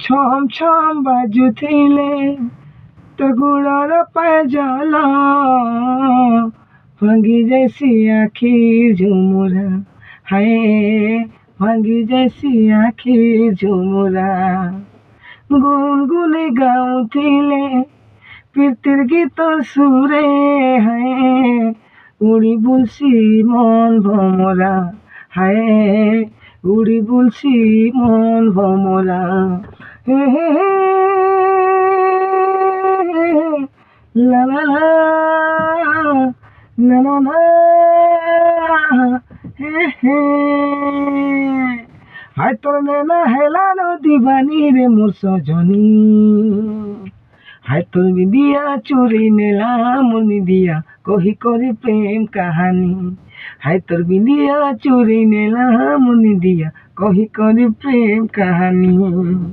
ছম ছম বাজুଥିଲେ তোর গোড়র পায়জাল ভাঙ্গি যাইছি আখির ঝুমুরা হায় ভাঙ্গি যাইছি আখির ঝুমুরা গুনগুনি গাউଥିଲେ প্রীতির গীতর সুরে হায় উড়ি বলছি মন ভমরা হায় উড়ি বলছি মন ভমরা হে হে হে লা লা লা না না না হে হে হায় তোর নেনা হেলানো দিবানি রে মোর সজনী হায় তোর বিদিয়া চুরি নেলাম মনি দিয়া কহি করি প্রেম কাহানি হায় তোর বিদিয়া চুরি নেলাম মনি দিয়া কহি করি প্রেম কাহানি।